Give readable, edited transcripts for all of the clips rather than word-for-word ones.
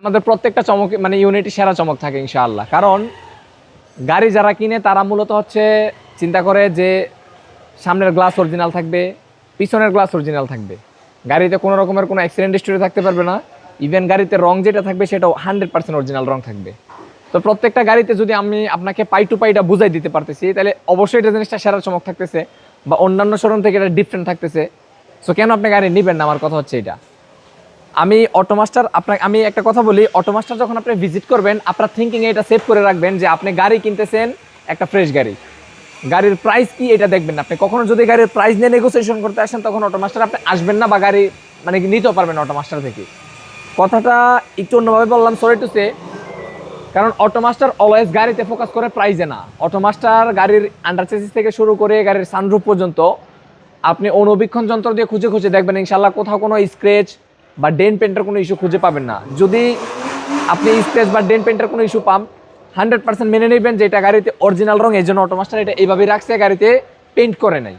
আমাদের প্রত্যেকটা চমক মানে ইউনিটি সেরা চমক থাকে ইনশাআল্লাহ। কারণ গাড়ি যারা কিনে তারা মূলত হচ্ছে চিন্তা করে যে সামনের গ্লাস অরিজিনাল থাকবে, পিছনের গ্লাস অরিজিনাল থাকবে, গাড়িতে কোনো রকমের কোনো অ্যাক্সিডেন্ট হিস্টরি থাকতে পারবে না, ইভেন গাড়িতে রং যেটা থাকবে সেটাও 100% অরিজিনাল রং থাকবে। তো প্রত্যেকটা গাড়িতে যদি আমি আপনাকে পাই টু পাইটা বুঝাই দিতে পারতেছি, তাহলে অবশ্যই এটা জিনিসটা সেরা চমক থাকতেছে বা অন্যান্য শোরুম থেকে এটা ডিফারেন্ট থাকতেছে। সো কেন আপনি গাড়ি নেবেন না, আমার কথা হচ্ছে এটা। আমি অটোমাস্টার আপনাকে আমি একটা কথা বলি, অটোমাস্টার যখন আপনি ভিজিট করবেন আপনার থিঙ্কিংয়ে এটা সেভ করে রাখবেন যে আপনি গাড়ি কিনতেছেন একটা ফ্রেশ গাড়ি, গাড়ির প্রাইস কি এটা দেখবেন না। আপনি কখনো যদি গাড়ির প্রাইস নিয়ে নেগোসিয়েশন করতে আসেন তখন অটোমাস্টার আপনি আসবেন না বা গাড়ি মানে নিতেও পারবেন না অটোমাস্টার থেকে। কথাটা একটু অন্যভাবে বললাম, সরি টু সে, কারণ অটোমাস্টার অলওয়েজ গাড়িতে ফোকাস করে প্রাইজে না। অটোমাস্টার গাড়ির আন্ডার চেসিস থেকে শুরু করে গাড়ির সানরুফ পর্যন্ত আপনি অনুবীক্ষণ যন্ত্র দিয়ে খুঁজে খুঁজে দেখবেন ইনশাল্লাহ কোথাও কোনো স্ক্র্যাচ বা ডেন্ট পেন্টের কোনো ইস্যু খুঁজে পাবেন না। যদি আপনি স্ক্র্যাচ বা ডেন্ট পেন্টের কোনো ইস্যু পান 100% মেনে নেবেন যে এটা গাড়িতে অরিজিনাল রং, এই জন্য অটোমাস্টার এটা এইভাবেই রাখছে, গাড়িতে পেন্ট করে নাই।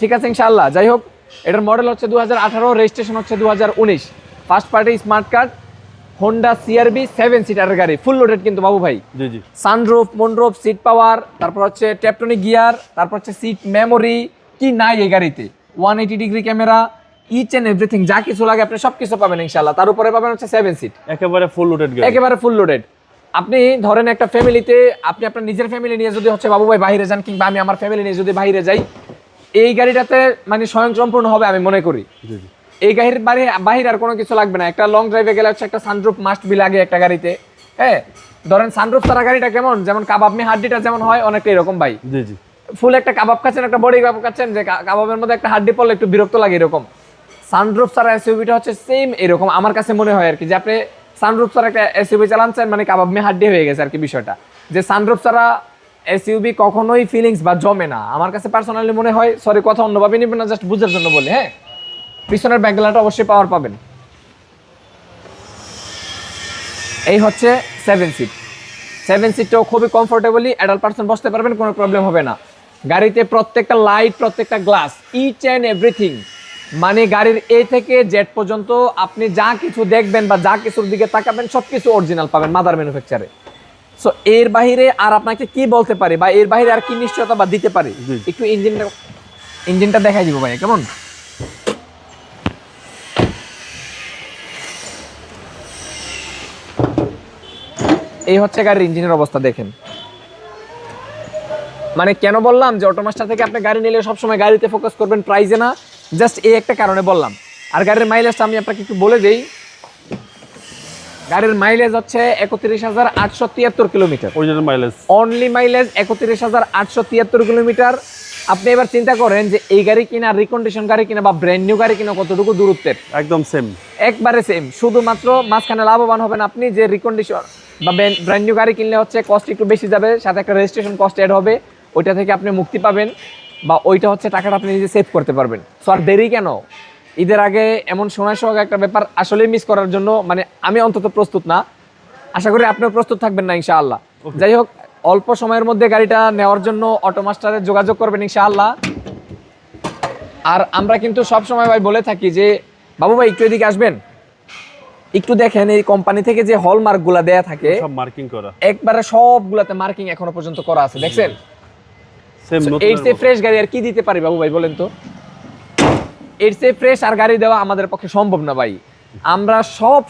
ঠিক আছে ইনশাআল্লাহ। যাই হোক, এটার মডেল হচ্ছে 2018, রেজিস্ট্রেশন হচ্ছে 2019, first party smart card, Honda CRV 7 সিটারের গাড়ি, ফুল লোডেড কিন্তু বাবু ভাই। জি জি। সানরুফ, মুনরুফ, সিট পাওয়ার, তারপর হচ্ছে ট্যাপটনিক গিয়ার, তারপর হচ্ছে সিট মেমোরি, কি নাই এই গাড়িতে, 180 degree camera, each and everything যা কিছু লাগে আপনি সব কিছু পাবেন ইনশাআল্লাহ। তার উপরে পাবেন হচ্ছে 7 সিট, একেবারে ফুল লোডেড গাড়ি, একেবারে ফুল লোডেড। আপনি ধরেন একটা ফ্যামিলিতে, আপনি আপনার নিজের ফ্যামিলি নিয়ে যদি হচ্ছে বাবু ভাই বাইরে যান, কিংবা আমি আমার ফ্যামিলি নিয়ে যদি বাইরে যাই, এই গাড়িটাতে মানে স্বয়ংসম্পূর্ণ হবে আমি মনে করি। জি জি। এই গাড়ির বাহির আর কোনো কিছু লাগবে না। একটা লং ড্রাইভে গেলে হচ্ছে একটা সানরুফ মাস্ট বি লাগে একটা গাড়িতে। হ্যাঁ, ধরেন সানরুফ ছাড়া গাড়িটা কেমন, যেমন কাবাব মে হাড্ডিটা যেমন হয় অনেকটা এরকম ভাই। জি জি। ফুল একটা কাবাব খাচ্ছেন, একটা বড়ি কাবাব খাচ্ছেন, যে কাবাবের মধ্যে একটা হাড্ডি পড়লে একটু বিরক্ত লাগে, এরকম সানরুফ ছাড়া এসইউভিটা হচ্ছে সেম এরকম আমার কাছে মনে হয় আর কি, যে আপনি সানরুফ ছাড়া একটা এসইউভি চালাচ্ছেন মানে কাবাব মে হাড্ডি হয়ে গেছে আর কি বিষয়টা। যে সানরুফ ছাড়া এসইউভি কখনোই ফিলিংস বা জমে না আমার কাছে পার্সোনালি মনে হয়। সরি, কথা অন্যভাবে নেবেন না, জাস্ট বুঝার জন্য বলি। হ্যাঁ, পিছনের ব্যাকলাইটটা অবশ্যই পাওয়ার পাবেন। এই হচ্ছে 7 সিট, 7 সিটটাও খুবই কমফোর্টেবলি অ্যাডাল্ট পারসন বসতে পারবেন, কোনো প্রবলেম হবে না। গাড়িতে প্রত্যেকটা লাইট, প্রত্যেকটা গ্লাস, ইচ অ্যান্ড এভরিথিং, মানে গাড়ির এ থেকে জেড পর্যন্ত আপনি যা কিছু দেখবেন বা যা কিছুর দিকে তাকাবেন সব কিছু অরিজিনাল পাবেন মাদার ম্যানুফ্যাকচারে। সো এর বাইরে আর আপনাকে কি বলতে পারি বা এর বাইরে আর কি নিশ্চয়তা বা দিতে পারি, একটু ইঞ্জিনটা দেখাই দিব ভাই কেমন। এই হচ্ছে গাড়ির ইঞ্জিনের অবস্থা দেখেন। মানে কেন বললাম যে অটোমাস্টার থেকে আপনি গাড়ি নিলে সবসময় গাড়িতে ফোকাস করবেন, প্রাইজে না, জাস্ট এই একটা কারণে বললাম। আর গাড়ির মাইলেজটা আমি আপনাকে একটু বলে দেই। গাড়ির মাইলেজ হচ্ছে 31,873 kilometre, original mileage, only mileage 31,873 kilometre. আপনি এবার চিন্তা করেন যে এই গাড়ি কিনা, রিকন্ডিশন গাড়ি কিনা বা ব্র্যান্ড নিউ গাড়ি কিনা কতটুকু দূরত্বের, একদম সেম, একবারে সেম। শুধুমাত্র মাঝখানে লাভবান হবেন আপনি যে রিকন্ডিশন বা ব্র্যান্ড নিউ গাড়ি কিনলে হচ্ছে কস্ট একটু বেশি যাবে, সাথে একটা রেজিস্ট্রেশন কস্ট অ্যাড হবে, ওইটা থেকে আপনি মুক্তি পাবেন বা ওইটা হচ্ছে টাকাটা আপনি নিজে সেভ করতে পারবেন। সো আর দেরি কেন, ঈদের আগে এমন সময় সোহাগ একটা ব্যাপার আসলেই মিস করার জন্য মানে আমি অন্তত প্রস্তুত না, আশা করি আপনিও প্রস্তুত থাকবেন না ইনশাআল্লাহ। যাই হোক, অল্প সময়ের মধ্যে গাড়িটা নেওয়ার জন্য অটোমাস্টারে যোগাযোগ করবেন ইনশাআল্লাহ। আর আমরা কিন্তু সব সময় ভাই বলে থাকি যে বাবু ভাই একটু এদিকে আসবেন, একটু দেখেন এই কোম্পানি থেকে যে হলমার্ক গুলা দেয়া থাকে সব মার্কিং করা, একবারে সবগুলাতে মার্কিং এখনো পর্যন্ত করা আছে, দেখছেন। সেম নতুন। এর চেয়ে ফ্রেশ গাড়ি আর কি দিতে পারি বাবু ভাই বলেন তো, এর চেয়ে ফ্রেশ আর গাড়ি দেওয়া আমাদের পক্ষে সম্ভব না ভাই। আমরা সব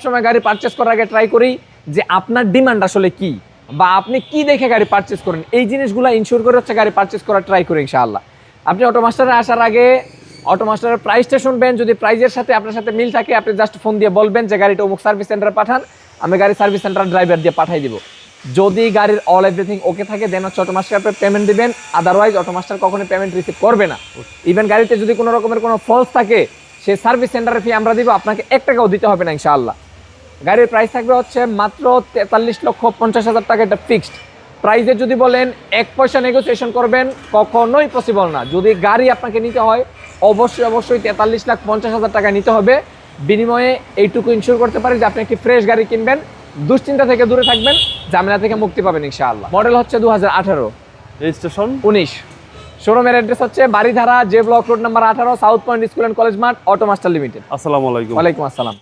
সময় গাড়ি পারচেজ করার আগে ট্রাই করি যে আপনার ডিমান্ড আসলে কি বা আপনি কি দেখে গাড়ি পারচেজ করেন, এই জিনিসগুলো ইনশিওর করে হচ্ছে গাড়ি পারচেজ করার ট্রাই করি ইনশাআল্লাহ। আপনি অটোমাস্টারে আসার আগে অটোমাস্টারের প্রাইসটা শুনবেন, যদি প্রাইজের সাথে আপনার সাথে মিল থাকে আপনি জাস্ট ফোন দিয়ে বলবেন যে গাড়িটা অমুক সার্ভিস সেন্টারে পাঠান, আমি গাড়ি সার্ভিস সেন্টার ড্রাইভার দিয়ে পাঠাই দিব। যদি গাড়ির অল এভরিথিং ওকে থাকে দেন হচ্ছে অটোমাস্টার আপনি পেমেন্ট দিবেন, আদারওয়াইজ অটোমাস্টার কখনোই পেমেন্ট রিসিভ করবে না। ইভেন গাড়িতে যদি কোনো রকমের কোনো ফলস থাকে সেই সার্ভিস সেন্টারের ফি আমরা দিব, আপনাকে 1 টাকাও দিতে হবে না ইনশাআল্লাহ। গাড়ির প্রাইস থাকবে হচ্ছে মাত্র 43,50,000 টাকা, এটা ফিক্সড প্রাইসে। যদি বলেন 1 পয়সা নেগোসিয়েশন করবেন কখনোই পসিবল না। যদি গাড়ি আপনাকে নিতে হয় অবশ্যই 43,50,000 টাকা নিতে হবে। বিনিময়ে এইটুকু ইনশিওর করতে পারি যে আপনি একটি ফ্রেশ গাড়ি কিনবেন, দুশ্চিন্তা থেকে দূরে থাকবেন, ঝামেলা থেকে মুক্তি পাবেন ইনশাআল্লাহ। মডেল হচ্ছে 2018, রেজিস্ট্রেশন 19। শোরুমের অ্যাড্রেস হচ্ছে Baridhara, J block road number 18, south point school and college মাঠ, অটোমাস্টার লিমিটেড। আসসালামু আলাইকুম। ওয়ালাইকুম আসসালাম।